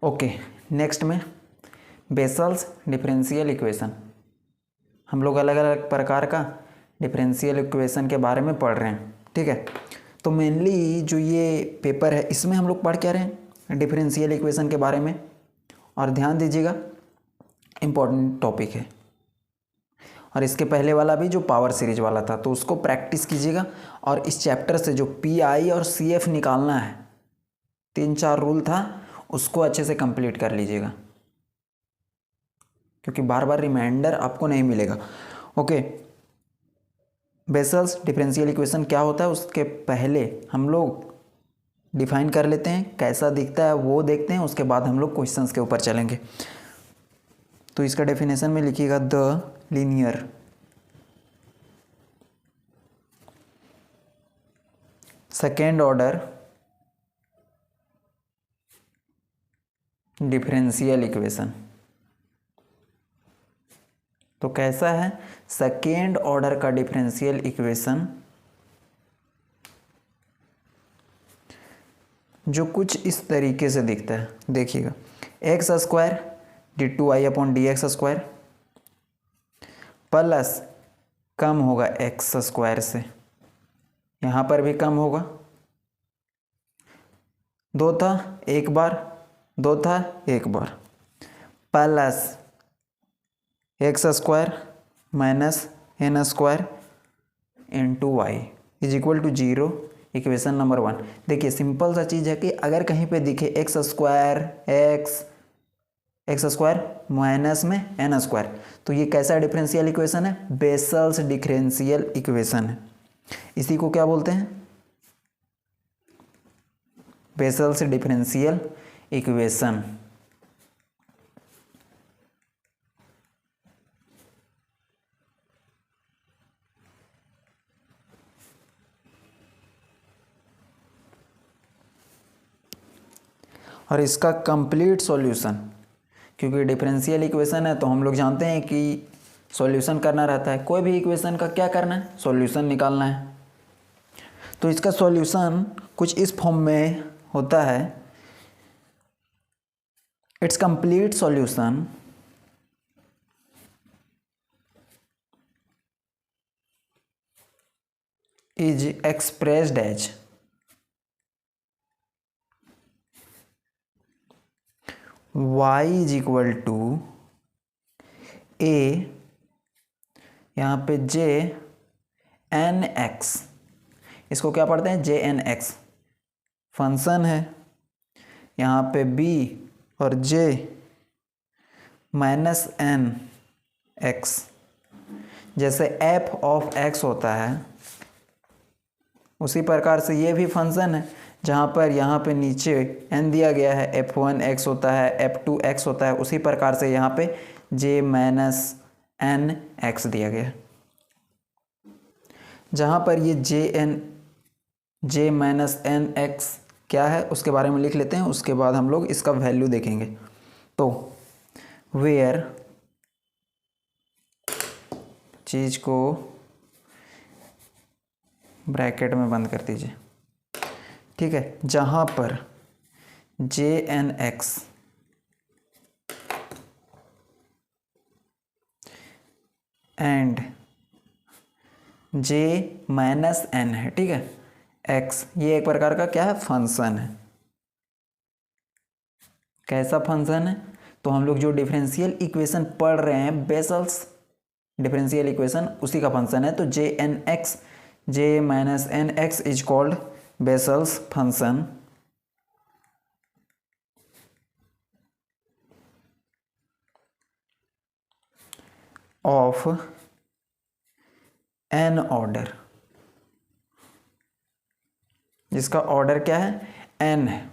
Okay, next में vessels differential equation. हम लोग अलग अलग प्रकार का डिफरेंशियल इक्वेशन के बारे में पढ़ रहे हैं, ठीक है। तो मेनली जो ये पेपर है इसमें हम लोग पढ़ क्या रहे हैं, डिफरेंशियल इक्वेशन के बारे में। और ध्यान दीजिएगा, इम्पॉर्टेंट टॉपिक है। और इसके पहले वाला भी जो पावर सीरीज वाला था तो उसको प्रैक्टिस कीजिएगा। और इस चैप्टर से जो PI और CF निकालना है, 3-4 रूल था, उसको अच्छे से कंप्लीट कर लीजिएगा, क्योंकि बार बार रिमाइंडर आपको नहीं मिलेगा। ओके, बेसल्स डिफरेंशियल इक्वेशन क्या होता है उसके पहले हम लोग डिफाइन कर लेते हैं, कैसा दिखता है वो देखते हैं, उसके बाद हम लोग क्वेश्चंस के ऊपर चलेंगे। तो इसका डेफिनेशन में लिखिएगा, the linear second order differential equation. तो कैसा है सेकेंड ऑर्डर का डिफरेंशियल इक्वेशन, जो कुछ इस तरीके से दिखता है। देखिएगा, एक्स स्क्वायर d2i/dx² प्लस कम होगा एक्स स्क्वायर से, यहाँ पर भी कम होगा, 2 था एक बार, 2 था एक बार, plus X square minus n square into Y is equal to 0। Equation number 1। देखिए सिंपल सा चीज़ है कि अगर कहीं पे दिखे एक्स स्क्वायर माइनस में n स्क्वायर, तो ये कैसा डिफरेंशियल इक्वेशन है, बेसल्स डिफरेंशियल इक्वेशन है। इसी को क्या बोलते हैं, बेसल्स डिफरेंशियल इक्वेशन। और इसका कंप्लीट सॉल्यूशन, क्योंकि डिफरेंशियल इक्वेशन है तो हम लोग जानते हैं कि सॉल्यूशन करना रहता है। कोई भी इक्वेशन का क्या करना है, सॉल्यूशन निकालना है। तो इसका सॉल्यूशन कुछ इस फॉर्म में होता है, its complete solution is expressed as y is equal to a, यहाँ पे JNX, इसको क्या पढ़ते हैं, JNX फंक्शन है। यहाँ पे b और j -nx, जैसे f ऑफ x होता है उसी प्रकार से ये भी फंक्शन है, जहाँ पर यहाँ पे नीचे n दिया गया है, f1x होता है, f2x होता है, उसी प्रकार से यहाँ पे j -nx दिया गया है। जहाँ पर ये j -nx क्या है उसके बारे में लिख लेते हैं, उसके बाद हम लोग इसका वैल्यू देखेंगे। तो वेयर, चीज़ को ब्रैकेट में बंद कर दीजिए, ठीक है, जहाँ पर JNX एंड J -n है, ठीक है, x ये एक प्रकार का क्या है, फंक्शन है। कैसा फंक्शन है, तो हम लोग जो डिफरेंशियल इक्वेशन पढ़ रहे हैं, बेसल्स डिफरेंशियल इक्वेशन, उसी का फंक्शन है। तो JNX J -nx is called vessels function of n order, जिसका ऑर्डर क्या है, n है।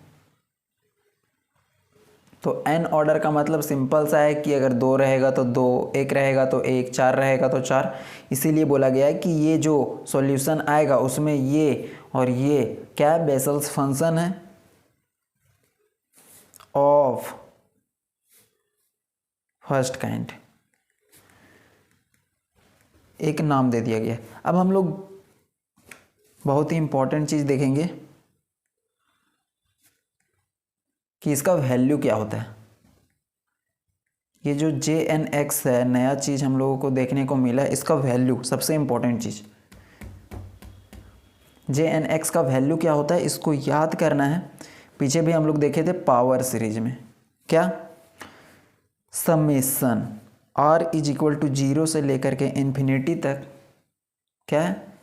तो n ऑर्डर का मतलब सिंपल सा है कि अगर 2 रहेगा तो 2, 1 रहेगा तो 1, 4 रहेगा तो 4। इसीलिए बोला गया है कि ये जो सॉल्यूशन आएगा उसमें ये और ये क्या, बेसल्स फंक्शन है ऑफ फर्स्ट काइंड, एक नाम दे दिया गया। अब हम लोग बहुत ही इंपॉर्टेंट चीज़ देखेंगे कि इसका वैल्यू क्या होता है। ये जो JNX है, नया चीज़ हम लोगों को देखने को मिला है, इसका वैल्यू सबसे इम्पोर्टेंट चीज़। JNX का वैल्यू क्या होता है इसको याद करना है। पीछे भी हम लोग देखे थे पावर सीरीज में, क्या summation R is equal to 0 से लेकर के इन्फिनिटी तक, क्या है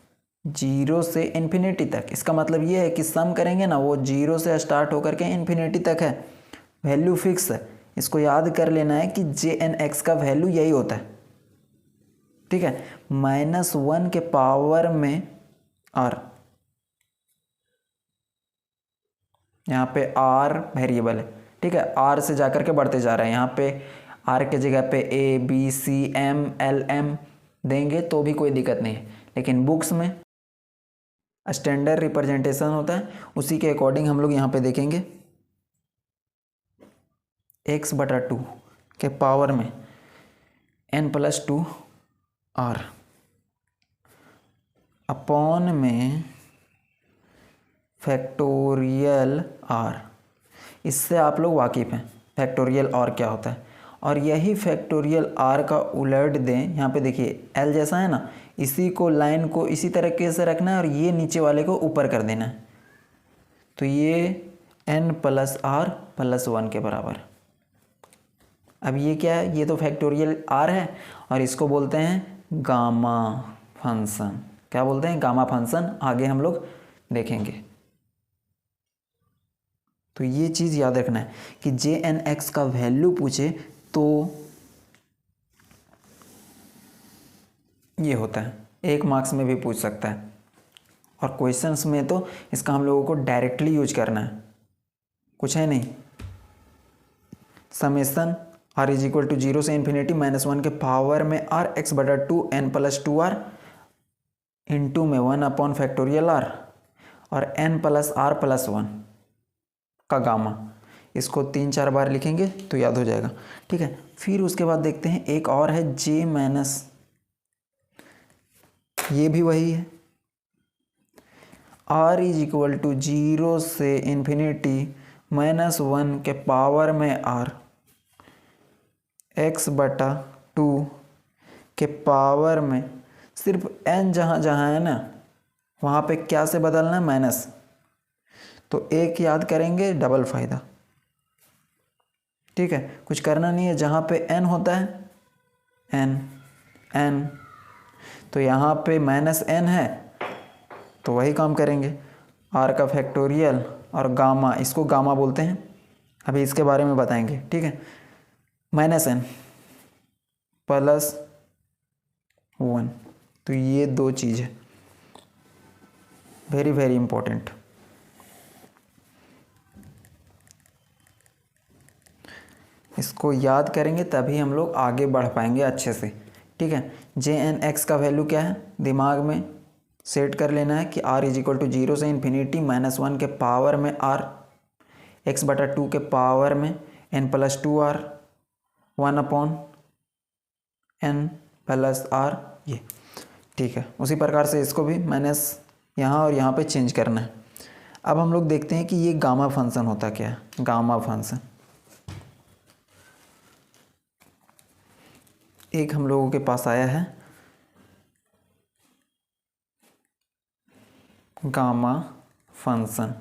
0 से इन्फिनिटी तक। इसका मतलब ये है कि सम करेंगे ना वो 0 से स्टार्ट होकर के इन्फिनिटी तक है, वैल्यू फिक्स है। इसको याद कर लेना है कि JNX का वैल्यू यही होता है, ठीक है। -1 के पावर में R, यहाँ पे R वेरिएबल है, ठीक है। R से जाकर के बढ़ते जा रहे हैं, यहाँ पे R के जगह पे A B C M L M देंगे तो भी कोई दिक्कत नहीं है, लेकिन बुक्स में स्टैंडर्ड रिप्रेजेंटेशन होता है, उसी के अकॉर्डिंग हम लोग यहाँ पे देखेंगे x/2 के पावर में n+2 R अपॉन में फैक्टोरियल R। इससे आप लोग वाकिफ़ हैं फैक्टोरियल R क्या होता है। और यही फैक्टोरियल R का उलट दें, यहाँ पे देखिए L जैसा है ना, इसी को लाइन को इसी तरीके से रखना है और ये नीचे वाले को ऊपर कर देना है, तो ये n+R+1 के बराबर। अब ये क्या है, ये तो फैक्टोरियल R है और इसको बोलते हैं गामा फंक्शन। क्या बोलते हैं, गामा फंक्शन, आगे हम लोग देखेंगे। तो ये चीज़ याद रखना है कि JNX का वैल्यू पूछे तो ये होता है, 1 मार्क्स में भी पूछ सकता है, और क्वेश्चंस में तो इसका हम लोगों को डायरेक्टली यूज करना है, कुछ है नहीं। Summation R is equal to 0 से इन्फिनिटी -1 के पावर में R x/2 n+2R इंटू में 1 अपॉन फैक्टोरियल R और n+R+1 का गामा। इसको 3-4 बार लिखेंगे तो याद हो जाएगा, ठीक है। फिर उसके बाद देखते हैं एक और है J-, ये भी वही है, R इज इक्वल टू 0 से इन्फिनिटी -1 के पावर में R x/2 के पावर में, सिर्फ n जहाँ जहाँ है ना वहाँ पे क्या से बदलना है, माइनस, तो एक याद करेंगे डबल फायदा, ठीक है। कुछ करना नहीं है, जहाँ पे n होता है n, तो यहाँ पे -n है तो वही काम करेंगे, R का फैक्टोरियल और गामा, इसको गामा बोलते हैं, अभी इसके बारे में बताएंगे, ठीक है। -n +1, तो ये दो चीज़ है वेरी वेरी इंपॉर्टेंट। इसको याद करेंगे तभी हम लोग आगे बढ़ पाएंगे अच्छे से, ठीक है। JNX का वैल्यू क्या है, दिमाग में सेट कर लेना है कि R इज इक्वल टू 0 से इन्फिनिटी -1 के पावर में R x/2 के पावर में n+2R 1 अपॉन n+R, ये ठीक है। उसी प्रकार से इसको भी माइनस यहाँ और यहाँ पे चेंज करना है। अब हम लोग देखते हैं कि ये गामा फंक्शन होता क्या है। गामा फंक्शन एक हम लोगों के पास आया है, गामा फंक्शन।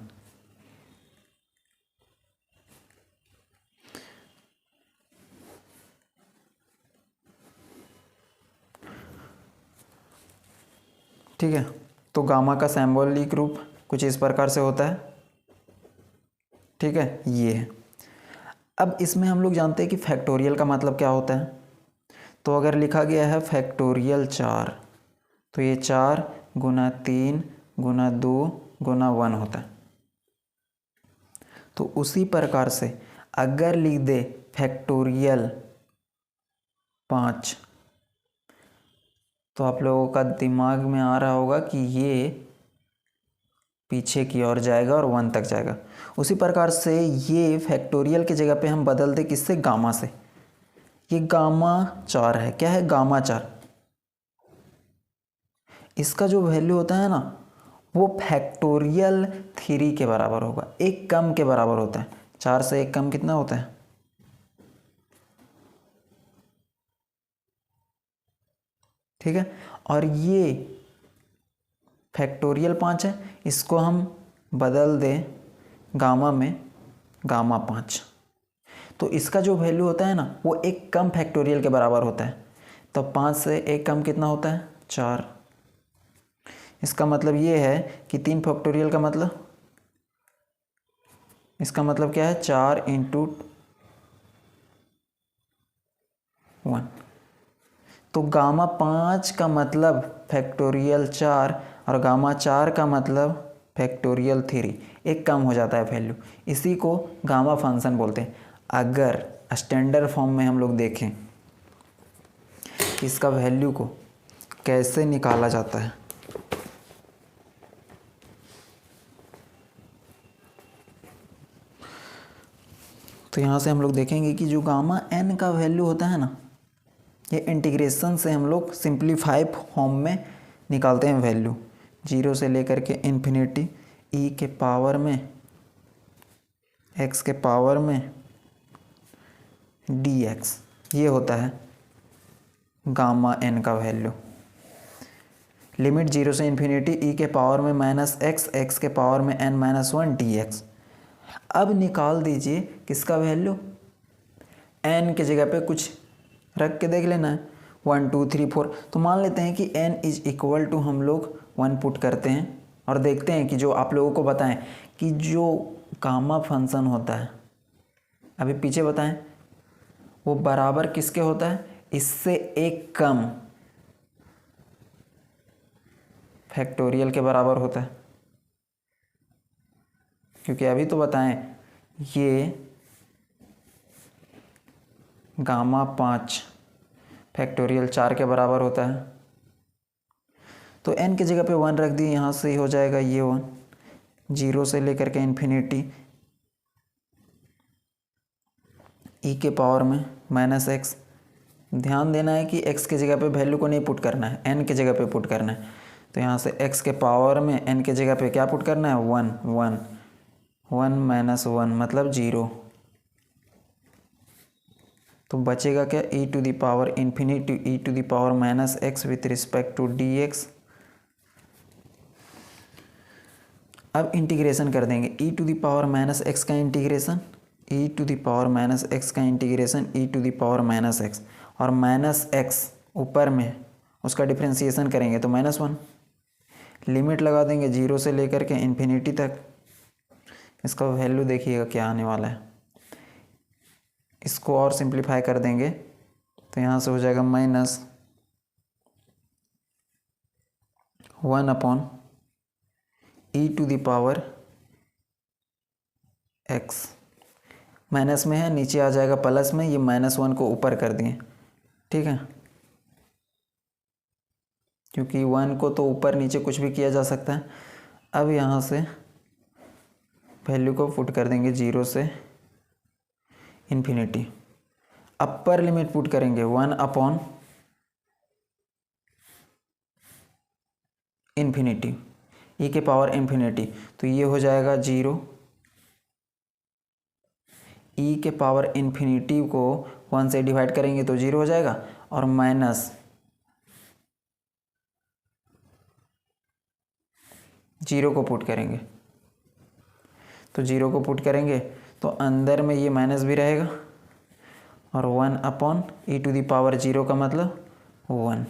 ठीक है, तो गामा का सिंबॉलिक रूप कुछ इस प्रकार से होता है, ठीक है, ये है। अब इसमें हम लोग जानते हैं कि फैक्टोरियल का मतलब क्या होता है। तो अगर लिखा गया है फैक्टोरियल 4, तो ये 4 × 3 × 2 × 1 होता है। तो उसी प्रकार से अगर लिख दे फैक्टोरियल 5, तो आप लोगों का दिमाग में आ रहा होगा कि ये पीछे की ओर जाएगा और 1 तक जाएगा। उसी प्रकार से ये फैक्टोरियल की जगह पे हम बदल दे किससे, गामा से। ये गामा 4 है, क्या है, गामा 4। इसका जो वैल्यू होता है ना वो फैक्टोरियल 3 के बराबर होगा, एक कम के बराबर होता है। 4 से 1 कम कितना होता है? ठीक है, और ये फैक्टोरियल 5 है, इसको हम बदल दें गामा में, गामा 5, तो इसका जो वैल्यू होता है ना वो एक कम फैक्टोरियल के बराबर होता है। तो 5 से 1 कम कितना होता है? 4। इसका मतलब ये है कि 3 फैक्टोरियल का मतलब, इसका मतलब क्या है? 4 इंटू 1। तो गामा 5 का मतलब फैक्टोरियल 4 और गामा 4 का मतलब फैक्टोरियल 3, एक कम हो जाता है वैल्यू, इसी को गामा फंक्शन बोलते हैं। अगर स्टैंडर्ड फॉर्म में हम लोग देखें इसका वैल्यू को कैसे निकाला जाता है, तो यहाँ से हम लोग देखेंगे कि जो गामा n का वैल्यू होता है ना, ये इंटीग्रेशन से हम लोग सिंप्लीफाई फॉर्म में निकालते हैं वैल्यू, 0 से लेकर के इन्फिनिटी e के पावर में x के पावर में dx, ये होता है गामा n का वैल्यू। लिमिट 0 से इन्फिनिटी e के पावर में माइनस x के पावर में n-1 dx। अब निकाल दीजिए किसका वैल्यू? n के जगह पे कुछ रख के देख लेना है, 1 2 3 4। तो मान लेते हैं कि n इज इक्वल टू, हम लोग 1 पुट करते हैं और देखते हैं कि जो आप लोगों को बताएं कि जो गामा फंक्शन होता है, अभी पीछे बताएं, वो बराबर किसके होता है? इससे एक कम फैक्टोरियल के बराबर होता है। क्योंकि अभी तो बताएं ये गामा 5 फैक्टोरियल 4 के बराबर होता है, तो n की जगह पे 1 रख दिए, यहाँ से ही हो जाएगा ये 1, 0 से लेकर के इन्फिनिटी e के पावर में माइनस x। ध्यान देना है कि x की जगह पे वैल्यू को नहीं पुट करना है, n की जगह पे पुट करना है। तो यहाँ से x के पावर में n की जगह पे क्या पुट करना है? 1 -1 मतलब 0। तो बचेगा क्या? e to the power infinity e to the power minus x with respect to dx। अब इंटीग्रेशन कर देंगे, e to the power minus x का integration, e to the power minus x का integration, e to the power minus x, और minus x ऊपर में उसका differentiation करेंगे तो -1। लिमिट लगा देंगे 0 से लेकर के इन्फिनिटी तक। इसका वैल्यू देखिएगा क्या आने वाला है। इसको और सिंप्लीफाई कर देंगे तो यहाँ से हो जाएगा -1 upon e to the power x। Minus में है, नीचे आ जाएगा प्लस में, ये -1 को ऊपर कर दिए, ठीक है, क्योंकि 1 को तो ऊपर नीचे कुछ भी किया जा सकता है। अब यहाँ से वैल्यू को पुट कर देंगे 0 से इन्फिनिटी। अपर लिमिट पुट करेंगे 1 अपॉन इन्फिनिटी e के पावर इन्फिनिटी, तो ये हो जाएगा 0। e के पावर इन्फिनिटी को 1 से डिवाइड करेंगे तो 0 हो जाएगा, और माइनस 0 को पुट करेंगे, तो 0 को पुट करेंगे तो अंदर में ये माइनस भी रहेगा, और 1 upon e to the power 0 का मतलब 1।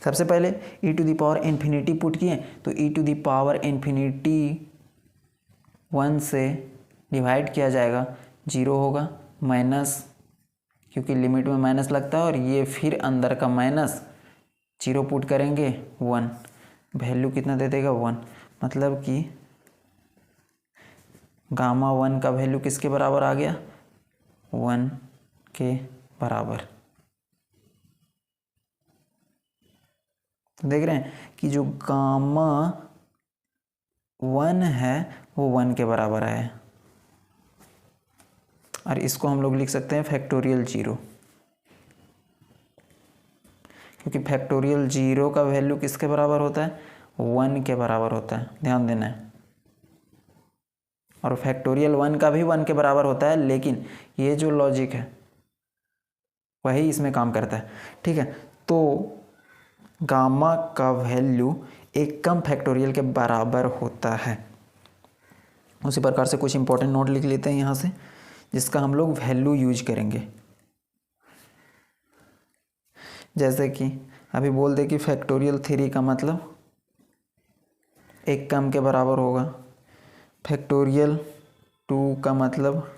सबसे पहले e to the power infinity put किए, तो e to the power infinity 1 से डिवाइड किया जाएगा, 0 होगा, माइनस, क्योंकि लिमिट में माइनस लगता है, और ये फिर अंदर का माइनस, 0 पुट करेंगे 1, वैल्यू कितना दे देगा? 1। मतलब कि गामा 1 का वैल्यू किसके बराबर आ गया? 1 के बराबर। तो देख रहे हैं कि जो गामा 1 है वो 1 के बराबर है, और इसको हम लोग लिख सकते हैं फैक्टोरियल 0, क्योंकि फैक्टोरियल 0 का वैल्यू किसके बराबर होता है? 1 के बराबर होता है, ध्यान देना है। और फैक्टोरियल 1 का भी 1 के बराबर होता है, लेकिन ये जो लॉजिक है वही इसमें काम करता है, ठीक है। तो गामा का वैल्यू एक कम फैक्टोरियल के बराबर होता है। उसी प्रकार से कुछ इंपॉर्टेंट नोट लिख लेते हैं यहाँ से, जिसका हम लोग वैल्यू यूज करेंगे। जैसे कि अभी बोल दे कि फैक्टोरियल 3 का मतलब एक कम के बराबर होगा, फैक्टोरियल 2 का मतलब,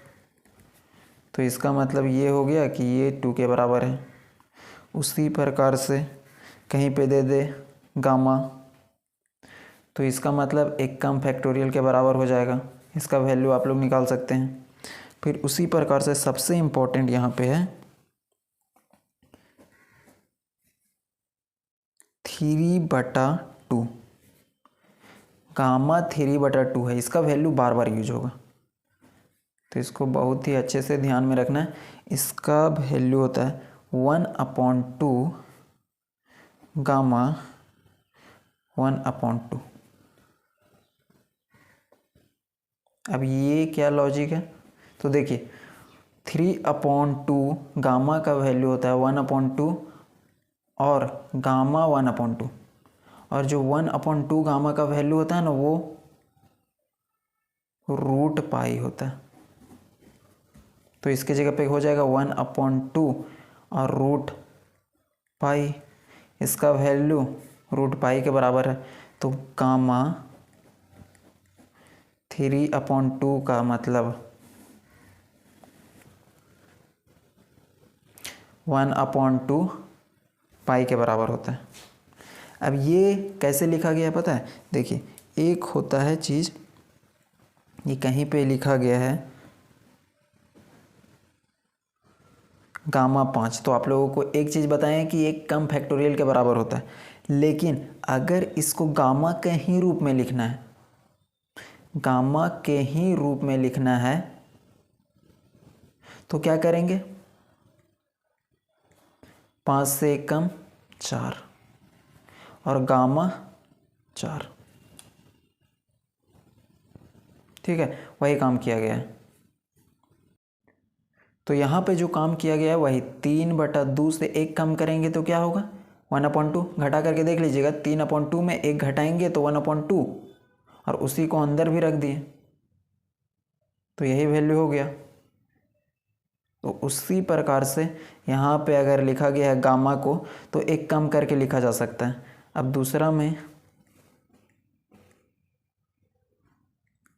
तो इसका मतलब ये हो गया कि ये 2 के बराबर है। उसी प्रकार से कहीं पे दे दे गामा, तो इसका मतलब एक कम फैक्टोरियल के बराबर हो जाएगा। इसका वैल्यू आप लोग निकाल सकते हैं। फिर उसी प्रकार से सबसे इम्पोर्टेंट यहाँ पे है 3/2, गामा 3/2 है, इसका वैल्यू बार बार यूज होगा, तो इसको बहुत ही अच्छे से ध्यान में रखना है। इसका वैल्यू होता है 1/2 गामा 1/2। अब ये क्या लॉजिक है, तो देखिए 3/2 गामा का वैल्यू होता है 1/2 और गामा 1/2, और जो 1/2 गामा का वैल्यू होता है ना वो √π होता है। तो इसके जगह पे हो जाएगा 1/2 और √π, इसका वैल्यू √π के बराबर है। तो गामा 3/2 का मतलब 1/2 π के बराबर होता है। अब ये कैसे लिखा गया है पता है, देखिए एक होता है चीज़, ये कहीं पे लिखा गया है गामा 5, तो आप लोगों को एक चीज़ बताएं कि एक कम फैक्टोरियल के बराबर होता है, लेकिन अगर इसको गामा के ही रूप में लिखना है, गामा के ही रूप में लिखना है, तो क्या करेंगे, 5 से 1 कम 4 और गामा 4, ठीक है, वही काम किया गया है। तो यहाँ पे जो काम किया गया है वही 3/2 से 1 कम करेंगे तो क्या होगा 1/2, घटा करके देख लीजिएगा, 3/2 में 1 घटाएंगे तो 1/2, और उसी को अंदर भी रख दिए तो यही वैल्यू हो गया। तो उसी प्रकार से यहाँ पे अगर लिखा गया है गामा को तो 1 कम करके लिखा जा सकता है। अब दूसरा में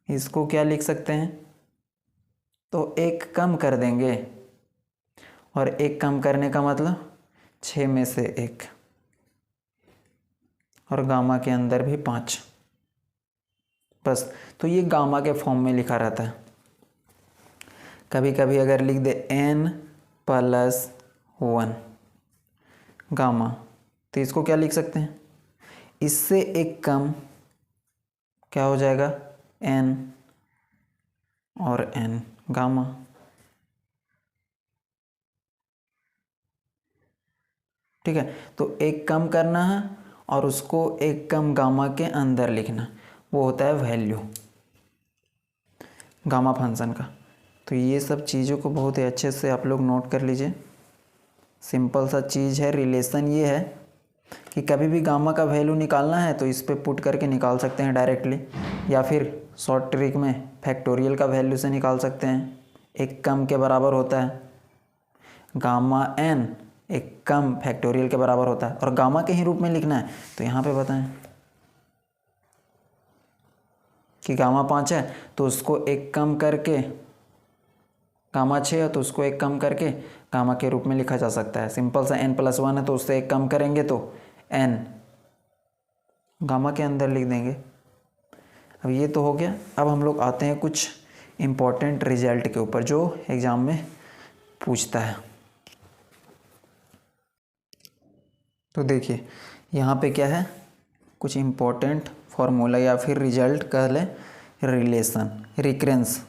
इसको क्या लिख सकते हैं, तो 1 कम कर देंगे, और 1 कम करने का मतलब 6 में से 1, और गामा के अंदर भी 5, बस। तो ये गामा के फॉर्म में लिखा रहता है। कभी कभी अगर लिख दे n+1 गामा, तो इसको क्या लिख सकते हैं, इससे 1 कम क्या हो जाएगा n और n गामा, ठीक है। तो 1 कम करना है और उसको 1 कम गामा के अंदर लिखना, वो होता है वैल्यू गामा फंक्शन का। तो ये सब चीज़ों को बहुत ही अच्छे से आप लोग नोट कर लीजिए। सिंपल सा चीज़ है, रिलेशन ये है कि कभी भी गामा का वैल्यू निकालना है तो इस पे पुट करके निकाल सकते हैं डायरेक्टली, या फिर शॉर्ट ट्रिक में फैक्टोरियल का वैल्यू से निकाल सकते हैं। 1 कम के बराबर होता है गामा n, 1 कम फैक्टोरियल के बराबर होता है, और गामा के ही रूप में लिखना है तो यहाँ पे बताएं कि गामा 5 है तो उसको 1 कम करके, गामा 6 है तो उसको 1 कम करके गामा के रूप में लिखा जा सकता है। सिंपल सा n+1 है तो उससे 1 कम करेंगे तो n गामा के अंदर लिख देंगे। अब ये तो हो गया। अब हम लोग आते हैं कुछ इम्पोर्टेंट रिजल्ट के ऊपर जो एग्ज़ाम में पूछता है। तो देखिए यहाँ पे क्या है, कुछ इम्पोर्टेंट फॉर्मूला या फिर रिजल्ट कह लें, relation, recurrence.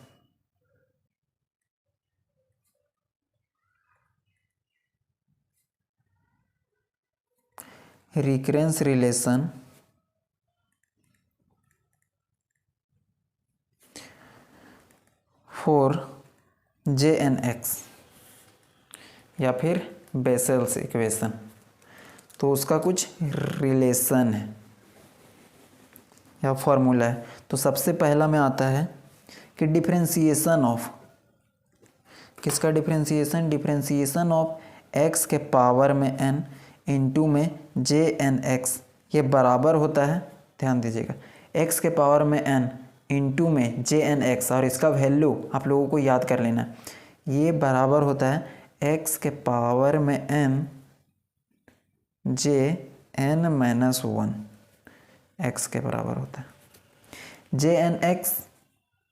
Recurrence relation for J N X या फिर बेसल्स इक्वेशन, तो उसका कुछ रिलेशन है या फॉर्मूला है। तो सबसे पहला में आता है कि डिफरेंशिएशन ऑफ, किसका डिफरेंशिएशन, डिफरेंशिएशन ऑफ x के पावर में n इंटू में जे एन एक्स, ये बराबर होता है, ध्यान दीजिएगा, x के पावर में n इंटू में जे एन एक्स, और इसका वैल्यू आप लोगों को याद कर लेना, ये बराबर होता है x के पावर में n J N minus 1, x के बराबर होता है। जे एन एक्स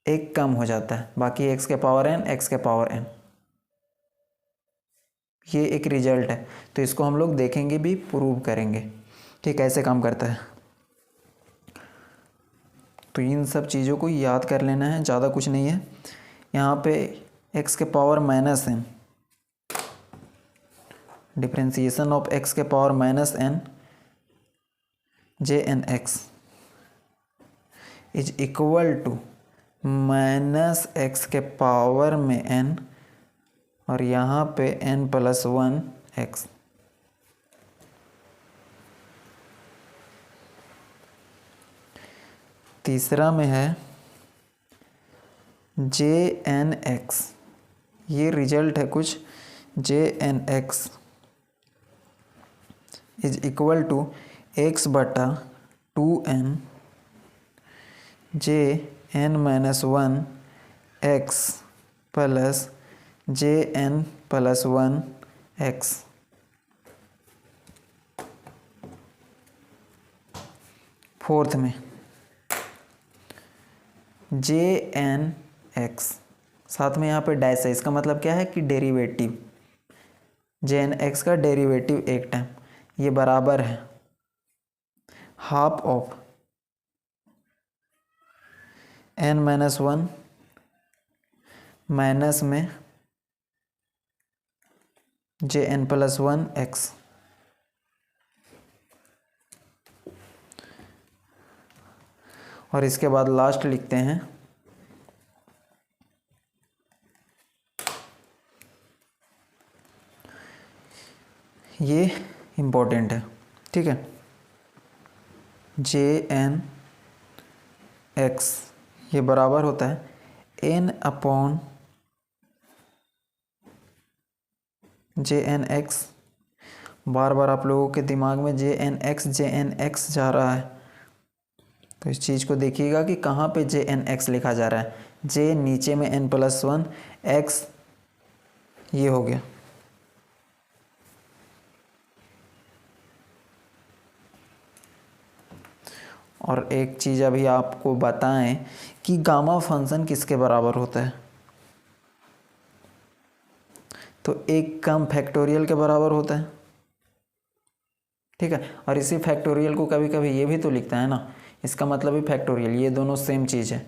एक कम हो जाता है, बाकी x के पावर n, x के पावर n, ये एक रिजल्ट है। तो इसको हम लोग देखेंगे भी, प्रूव करेंगे कि कैसे काम करता है। तो इन सब चीज़ों को याद कर लेना है, ज़्यादा कुछ नहीं है। यहाँ पे x के power minus n, differentiation of x के power minus n J N X is equal to minus X के पावर में n, और यहाँ पे n प्लस 1 x। तीसरा में है जे एन एक्स, ये रिजल्ट है कुछ, J N X is equal to x बटा 2n J N minus 1 x plus J N plus 1 x। Fourth में जे एन एक्स, साथ में यहाँ पे डैश है, इसका मतलब क्या है कि डेरिवेटिव, जे एन एक्स का डेरिवेटिव एक टाइम, ये बराबर है half of N minus 1 minus में जे एन प्लस 1 एक्स। और इसके बाद लास्ट लिखते हैं ये इम्पोर्टेंट है, ठीक है, जे एन एक्स ये बराबर होता है N upon J N X. बार बार आप लोगों के दिमाग में जे एन एक्स जा रहा है, तो इस चीज़ को देखिएगा कि कहाँ पे जे एन एक्स लिखा जा रहा है। जे नीचे में n प्लस 1 एक्स, ये हो गया। और एक चीज़ अभी आपको बताएं कि गामा फंक्शन किसके बराबर होता है, तो एक कम फैक्टोरियल के बराबर होता है, ठीक है। और इसी फैक्टोरियल को कभी कभी ये भी तो लिखता है ना, इसका मतलब भी फैक्टोरियल, ये दोनों सेम चीज़ है,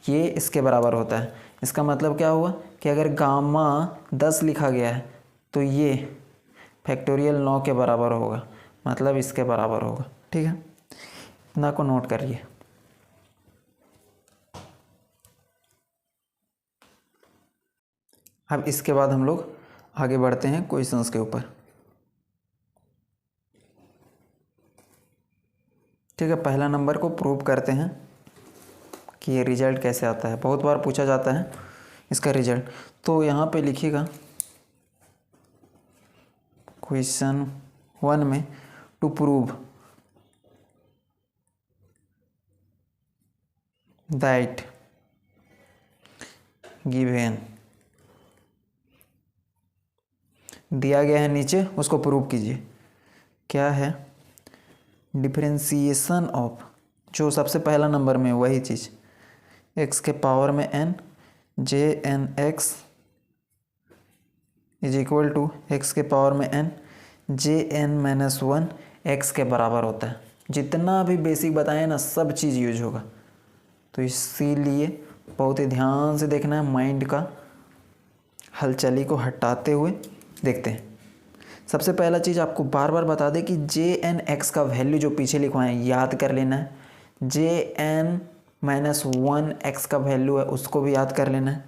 ये इसके बराबर होता है। इसका मतलब क्या हुआ कि अगर गामा 10 लिखा गया है तो ये फैक्टोरियल 9 के बराबर होगा, मतलब इसके बराबर होगा, ठीक है। इतना को नोट करिए। अब इसके बाद हम लोग आगे बढ़ते हैं क्वेश्चंस के ऊपर, ठीक है। पहला नंबर को प्रूव करते हैं कि ये रिजल्ट कैसे आता है, बहुत बार पूछा जाता है इसका रिजल्ट। तो यहाँ पे लिखिएगा क्वेश्चन 1 में, टू प्रूव दैट गिवन, दिया गया है नीचे, उसको प्रूव कीजिए। क्या है, डिफरेंशिएशन ऑफ, जो सबसे पहला नंबर में वही चीज़, x के पावर में n J N X is equal to x के पावर में n J N minus 1 x के बराबर होता है। जितना भी बेसिक बताए ना सब चीज़ यूज होगा, तो इसीलिए बहुत ही ध्यान से देखना है, माइंड का हलचली को हटाते हुए देखते हैं। सबसे पहला चीज़ आपको बार बार बता दें कि जे एन एक्स का वैल्यू जो पीछे लिखवाए हैं याद कर लेना है। जे एन माइनस 1 एक्स का वैल्यू है उसको भी याद कर लेना है।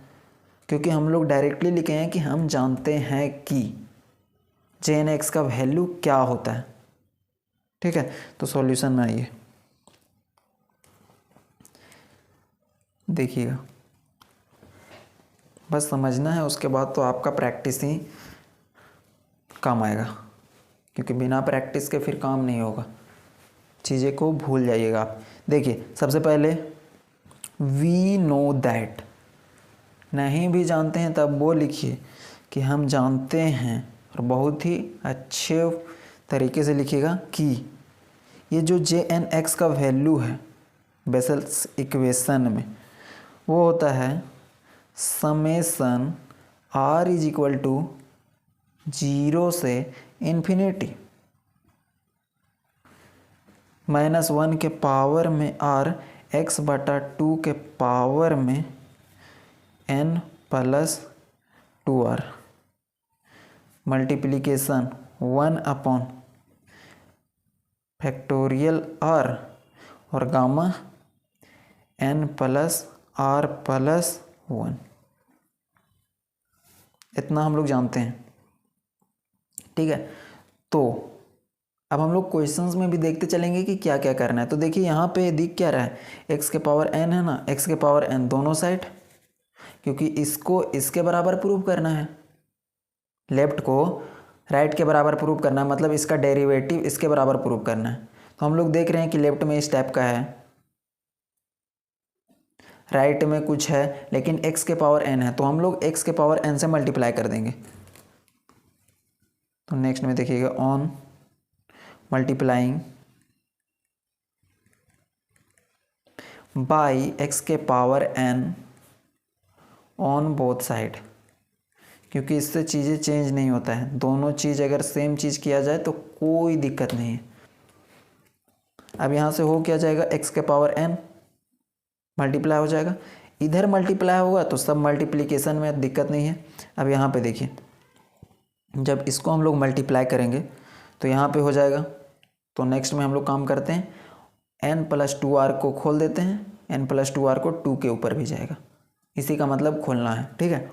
क्योंकि हम लोग डायरेक्टली लिखे हैं कि हम जानते हैं कि Jn(x) का वैल्यू क्या होता है। ठीक है, तो सॉल्यूशन में आइए, देखिएगा, बस समझना है, उसके बाद तो आपका प्रैक्टिस ही काम आएगा, क्योंकि बिना प्रैक्टिस के फिर काम नहीं होगा, चीज़ें को भूल जाइएगा आप। देखिए, सबसे पहले वी नो दैट, नहीं भी जानते हैं तब वो लिखिए कि हम जानते हैं, और बहुत ही अच्छे तरीके से लिखिएगा कि ये जो Jn(x) का वैल्यू है बेसल्स इक्वेशन में, वो होता है summation r is equal to 0 से इन्फिनिटी -1 के पावर में r x बटा 2 के पावर में n plus 2r multiplication 1 upon factorial r और gamma n plus r plus 1, इतना हम लोग जानते हैं। ठीक है, तो अब हम लोग क्वेश्चंस में भी देखते चलेंगे कि क्या क्या करना है। तो देखिए यहाँ पे दिख क्या रहा है, x के पावर n है ना, x के पावर n दोनों साइड, क्योंकि इसको इसके बराबर प्रूव करना है, लेफ्ट को राइट के बराबर प्रूव करना है, मतलब इसका डेरिवेटिव इसके बराबर प्रूव करना है। तो हम लोग देख रहे हैं कि लेफ्ट में इस टाइप का है, राइट में कुछ है, लेकिन x के पावर n है, तो हम लोग x के पावर n से मल्टीप्लाई कर देंगे। तो नेक्स्ट में देखिएगा, ऑन मल्टीप्लाइंग बाई x के power n on both side, क्योंकि इससे चीज़ें चेंज नहीं होता है, दोनों चीज़ अगर सेम चीज़ किया जाए तो कोई दिक्कत नहीं है। अब यहाँ से हो क्या जाएगा, x के पावर n मल्टीप्लाई हो जाएगा, इधर मल्टीप्लाई होगा तो सब मल्टीप्लिकेशन में दिक्कत नहीं है। अब यहाँ पे देखिए, जब इसको हम लोग मल्टीप्लाई करेंगे तो यहाँ पे हो जाएगा, तो नेक्स्ट में हम लोग काम करते हैं, n प्लस 2r को खोल देते हैं, n प्लस 2r को 2 के ऊपर भी जाएगा, इसी का मतलब खोलना है। ठीक है,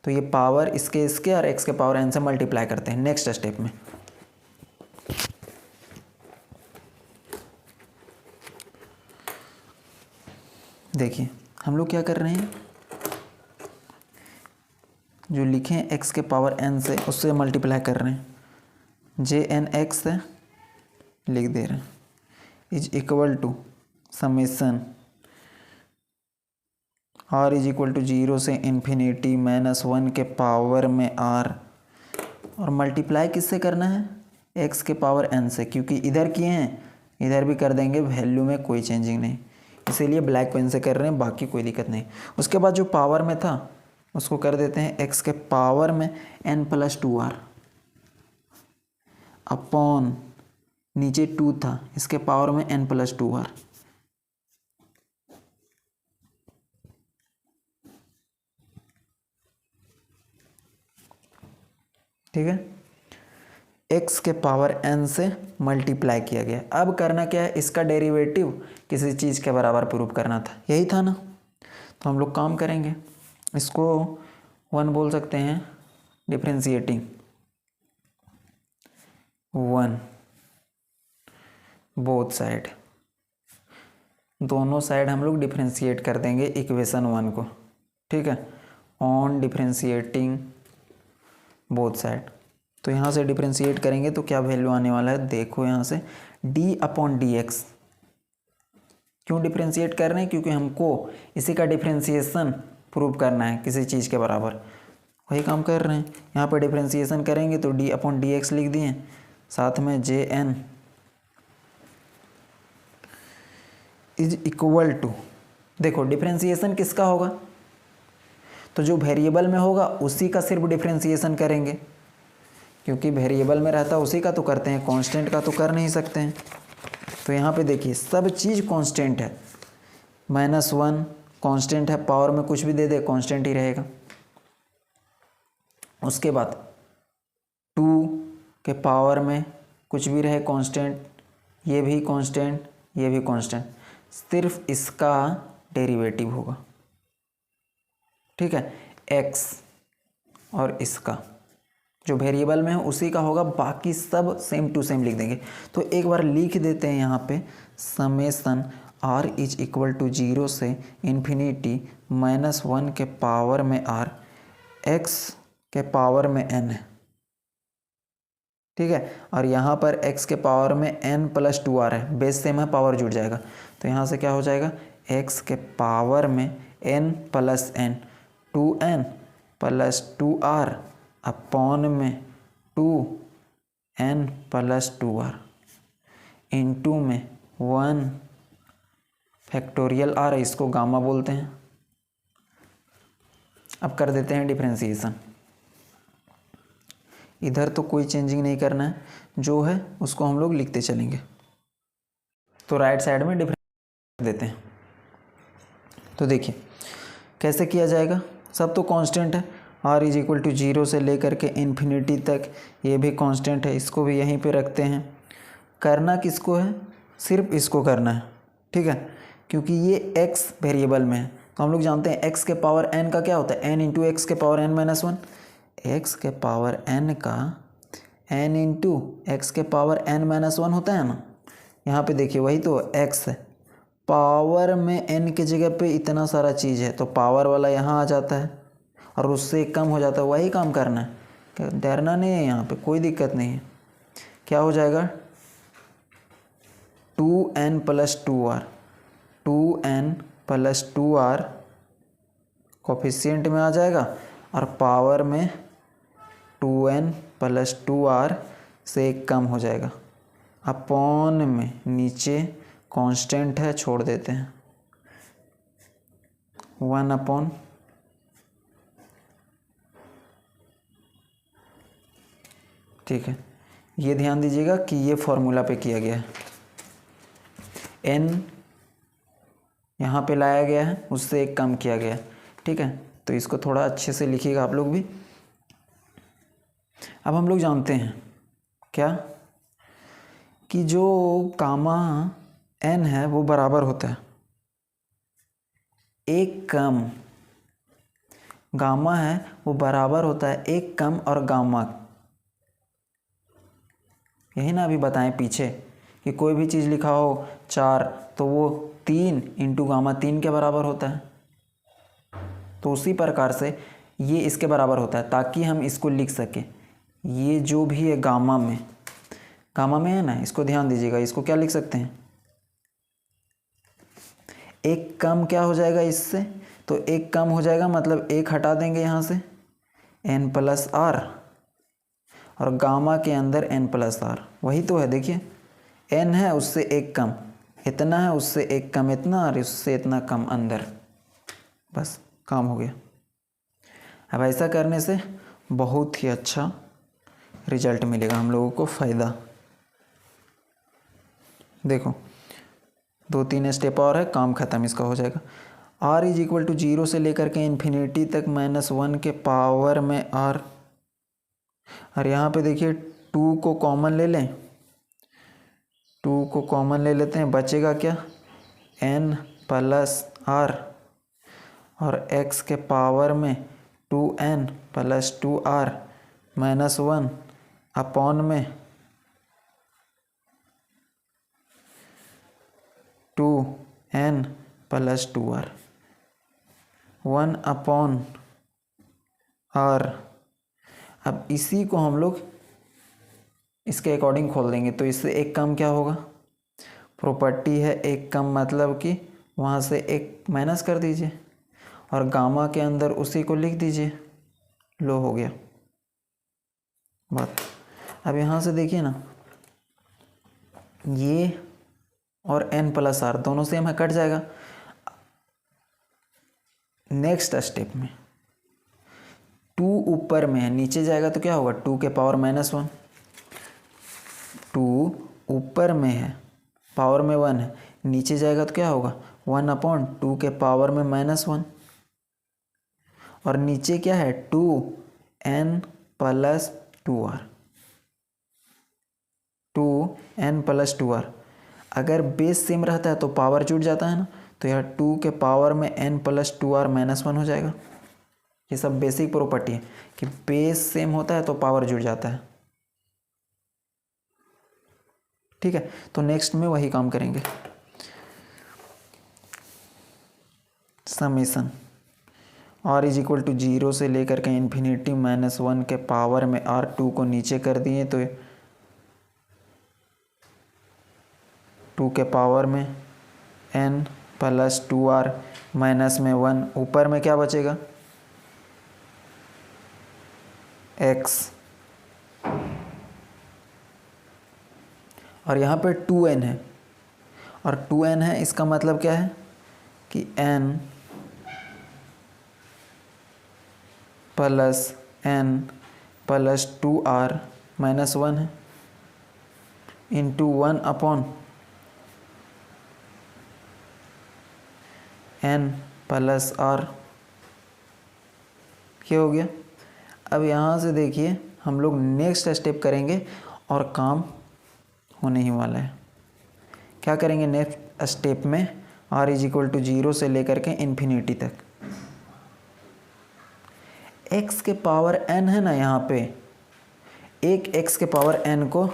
तो ये पावर इसके और x के पावर n से मल्टीप्लाई करते हैं नेक्स्ट स्टेप में। देखिए हम लोग क्या कर रहे हैं, जो लिखे हैं x के पावर n से उससे मल्टीप्लाई कर रहे हैं, Jn(x) से लिख दे रहे हैं, is equal to summation r is equal to 0 से इन्फिनिटी -1 के पावर में r, और मल्टीप्लाई किससे करना है, x के पावर n से, क्योंकि इधर किए हैं इधर भी कर देंगे, वैल्यू में कोई चेंजिंग नहीं, इसीलिए ब्लैक पेन से कर रहे हैं, बाकी कोई दिक्कत नहीं। उसके बाद जो पावर में था उसको कर देते हैं x के पावर में n प्लस 2r अपॉन नीचे 2 था, इसके पावर में n प्लस 2r। ठीक है, x के पावर n से मल्टीप्लाई किया गया। अब करना क्या है, इसका डेरिवेटिव किसी चीज़ के बराबर प्रूव करना था, यही था ना। तो हम लोग काम करेंगे, इसको 1 बोल सकते हैं, डिफरेंशिएटिंग 1 बोथ साइड, दोनों साइड हम लोग डिफरेंशिएट कर देंगे इक्वेशन 1 को। ठीक है, ऑन डिफरेंशिएटिंग बोथ साइड, तो यहाँ से डिफरेंशिएट करेंगे तो क्या वैल्यू आने वाला है, देखो यहाँ से d/dx। क्यों डिफरेंशिएट कर रहे हैं, क्योंकि हमको इसी का डिफरेंशिएशन प्रूव करना है किसी चीज़ के बराबर, वही काम कर रहे हैं। यहाँ पर डिफरेंशिएशन करेंगे तो d/dx लिख दिए, साथ में Jn इज इक्वल टू, देखो डिफरेंशिएशन किसका होगा, तो जो वेरिएबल में होगा उसी का सिर्फ डिफरेंशिएशन करेंगे, क्योंकि वेरिएबल में रहता है उसी का तो करते हैं, कांस्टेंट का तो कर नहीं सकते हैं। तो यहाँ पे देखिए सब चीज़ कांस्टेंट है, -1 कांस्टेंट है, पावर में कुछ भी दे दे कांस्टेंट ही रहेगा। उसके बाद 2 के पावर में कुछ भी रहे कांस्टेंट, ये भी कांस्टेंट, ये भी कांस्टेंट, सिर्फ इसका डेरिवेटिव होगा। ठीक है, एक्स और इसका जो वेरिएबल में है उसी का होगा, बाकी सब सेम टू सेम लिख देंगे। तो एक बार लिख देते हैं यहाँ पे summation r is equal to 0 से इन्फिनिटी -1 के पावर में r x के पावर में n है, ठीक है। और यहाँ पर x के पावर में n + 2r है, बेस सेम है, पावर जुड़ जाएगा। तो यहाँ से क्या हो जाएगा, x के पावर में n + n 2n + 2r upon में 2n + 2r इंटू में 1 फैक्टोरियल r, इसको गामा बोलते हैं। अब कर देते हैं डिफरेंशिएशन। इधर तो कोई चेंजिंग नहीं करना है, जो है उसको हम लोग लिखते चलेंगे। तो राइट साइड में डिफरेंस देते हैं। तो देखिए कैसे किया जाएगा, सब तो कांस्टेंट है, r इज इक्वल टू 0 से लेकर के इन्फिनिटी तक, ये भी कांस्टेंट है, इसको भी यहीं पे रखते हैं। करना किसको है, सिर्फ इसको करना है, ठीक है, क्योंकि ये x वेरिएबल में है। तो हम लोग जानते हैं x के पावर n का क्या होता है, n इंटू एक्स के पावर n - 1, x के पावर n का n इंटू एक्स के पावर n - 1 होता है ना। यहाँ पे देखिए वही तो x है, पावर में n के जगह पे इतना सारा चीज़ है, तो पावर वाला यहाँ आ जाता है और उससे कम हो जाता है, वही काम करना है, डरना नहीं है, यहाँ पे कोई दिक्कत नहीं है। क्या हो जाएगा, 2n + 2r, 2n + 2r coefficient में आ जाएगा और पावर में 2n + 2r से कम हो जाएगा, अपॉन में नीचे कांस्टेंट है, छोड़ देते हैं 1 अपॉन, ठीक है। ये ध्यान दीजिएगा कि ये फॉर्मूला पे किया गया है, n यहाँ पे लाया गया है, उससे एक कम किया गया है, ठीक है। तो इसको थोड़ा अच्छे से लिखिएगा आप लोग भी। अब हम लोग जानते हैं क्या, कि जो गामा n है वो बराबर होता है एक कम, गामा है वो बराबर होता है एक कम और गामा, यही ना अभी बताएं पीछे कि कोई भी चीज़ लिखा हो 4 तो वो 3 इंटू गामा 3 के बराबर होता है। तो उसी प्रकार से ये इसके बराबर होता है, ताकि हम इसको लिख सकें, ये जो भी है गामा में है ना, इसको ध्यान दीजिएगा, इसको क्या लिख सकते हैं, एक कम क्या हो जाएगा इससे, तो एक कम हो जाएगा मतलब एक हटा देंगे यहाँ से n + r, और गामा के अंदर n + r, वही तो है। देखिए n है उससे एक कम इतना है, उससे एक कम इतना, और उससे इतना कम अंदर, बस काम हो गया। अब ऐसा करने से बहुत ही अच्छा रिजल्ट मिलेगा हम लोगों को, फ़ायदा। देखो 2-3 स्टेप और है, काम ख़त्म, इसका हो जाएगा। r इज इक्वल टू 0 से लेकर के इन्फिनिटी तक -1 के पावर में r, और यहाँ पे देखिए 2 को कॉमन ले लें, 2 को कॉमन ले लेते हैं, बचेगा क्या, n + r, और x के पावर में 2n + 2r -1 अपॉन में 2n + 2r, 1 अपॉन r। अब इसी को हम लोग इसके अकॉर्डिंग खोल देंगे, तो इससे एक कम क्या होगा, प्रॉपर्टी है एक कम, मतलब कि वहाँ से एक माइनस कर दीजिए और गामा के अंदर उसी को लिख दीजिए, लो हो गया बात। अब यहाँ से देखिए ना, ये और n + r दोनों सेम है, कट जाएगा। नेक्स्ट स्टेप में 2 ऊपर में है, नीचे जाएगा तो क्या होगा, 2 के पावर -1, 2 ऊपर में है, पावर में 1 है, नीचे जाएगा तो क्या होगा, 1 अपॉन 2 के पावर में -1, और नीचे क्या है, 2n + 2r, 2n + 2r। अगर बेस सेम रहता है तो पावर जुड़ जाता है ना, तो यह 2 के पावर में n + 2r -1 हो जाएगा। ये सब बेसिक प्रॉपर्टी है कि बेस सेम होता है तो पावर जुड़ जाता है। ठीक है, तो नेक्स्ट में वही काम करेंगे। Summation r is equal to 0 से लेकर के इन्फिनिटी -1 के पावर में r2 को नीचे कर दिए तो 2 के पावर में n प्लस 2r माइनस में 1, ऊपर में क्या बचेगा x, और यहाँ पे 2n है और 2n है, इसका मतलब क्या है कि n plus n plus 2r minus 1 है into 1 upon n plus r। क्या हो गया? अब यहाँ से देखिए हम लोग नेक्स्ट स्टेप करेंगे और काम होने ही वाला है। क्या करेंगे नेक्स्ट स्टेप में? r इज इक्वल टू 0 से लेकर के इन्फिनिटी तक x के पावर n है ना, यहाँ पे एक x के पावर n को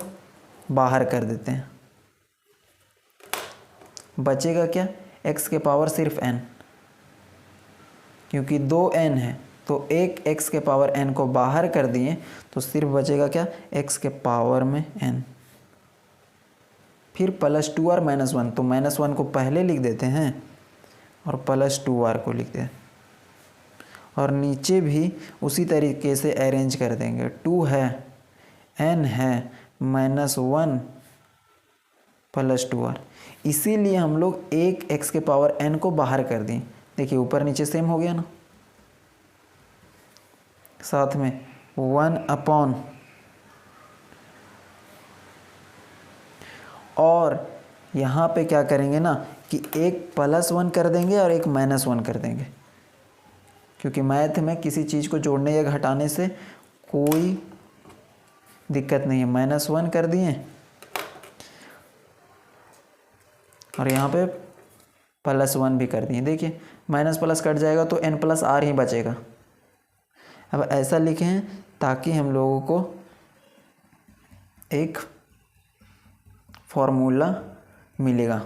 बाहर कर देते हैं, बचेगा क्या? x के पावर सिर्फ n, क्योंकि 2n है तो एक x के पावर n को बाहर कर दिए तो सिर्फ बचेगा क्या? x के पावर में n, फिर प्लस 2r माइनस 1, तो माइनस 1 को पहले लिख देते हैं और प्लस 2r को लिखते हैं, और नीचे भी उसी तरीके से अरेंज कर देंगे। 2 है, n है, -1 प्लस 2r, इसीलिए हम लोग एक x के पावर n को बाहर कर दें। देखिए ऊपर नीचे सेम हो गया ना, साथ में 1 अपॉन, और यहाँ पे क्या करेंगे ना कि एक +1 कर देंगे और एक -1 कर देंगे, क्योंकि मैथ में किसी चीज़ को जोड़ने या घटाने से कोई दिक्कत नहीं है। -1 कर दिए और यहाँ पे +1 भी कर दिए। देखिए माइनस प्लस कट जाएगा तो n प्लस r ही बचेगा। अब ऐसा लिखे हैं ताकि हम लोगों को एक फॉर्मूला मिलेगा।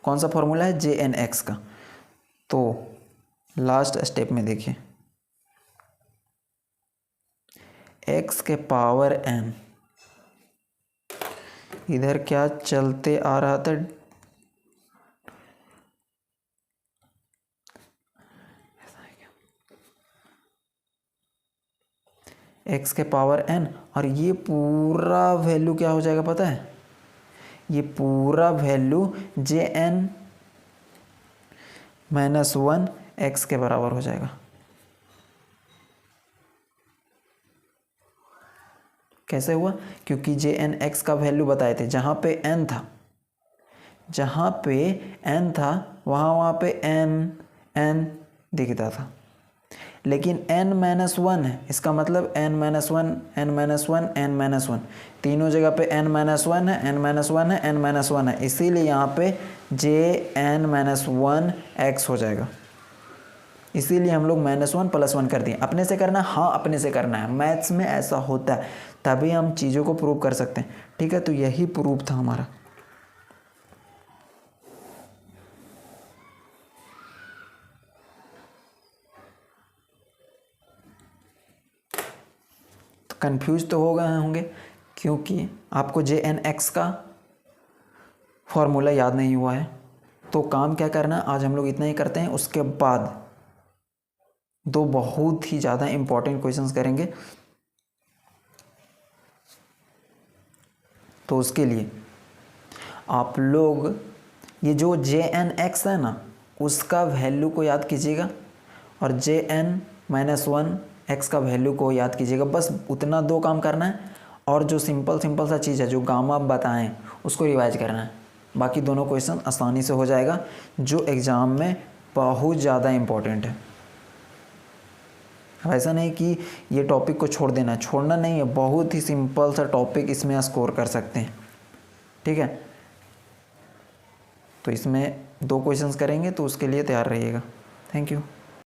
कौन सा फॉर्मूला है? JnX का। तो लास्ट स्टेप में देखिए x के पावर n, इधर क्या चलते आ रहा था, x के पावर n, और ये पूरा वैल्यू क्या हो जाएगा पता है? ये पूरा वैल्यू Jn -1 x के बराबर हो जाएगा। कैसे हुआ? क्योंकि JnX का वैल्यू बताए थे, जहाँ पे n था, जहाँ पे n था वहाँ पे n दिखता था, लेकिन n-1 है, इसका मतलब n-1 n-1 n-1, तीनों जगह पे n-1 है, n-1 है, n-1 है, इसीलिए यहाँ पे Jn-1 x हो जाएगा। इसीलिए हम लोग -1 + 1 कर दिए। अपने से करना है? हाँ अपने से करना है, मैथ्स में ऐसा होता है, तभी हम चीज़ों को प्रूव कर सकते हैं। ठीक है, तो यही प्रूफ था हमारा। तो कंफ्यूज तो हो गए होंगे क्योंकि आपको JnX का फॉर्मूला याद नहीं हुआ है। तो काम क्या करना है, आज हम लोग इतना ही करते हैं, उसके बाद 2 बहुत ही ज़्यादा इम्पोर्टेंट क्वेश्चंस करेंगे। तो उसके लिए आप लोग ये जो JnX है ना, उसका वैल्यू को याद कीजिएगा और Jn-1 x का वैल्यू को याद कीजिएगा। बस उतना 2 काम करना है, और जो सिंपल सा चीज़ है जो गामा बताएं उसको रिवाइज करना है। बाकी दोनों क्वेश्चन आसानी से हो जाएगा, जो एग्ज़ाम में बहुत ज़्यादा इम्पोर्टेंट है। ऐसा नहीं कि ये टॉपिक को छोड़ देना, छोड़ना नहीं है, बहुत ही सिंपल सा टॉपिक, इसमें स्कोर कर सकते हैं। ठीक है, तो इसमें 2 क्वेश्चंस करेंगे, तो उसके लिए तैयार रहिएगा। Thank you.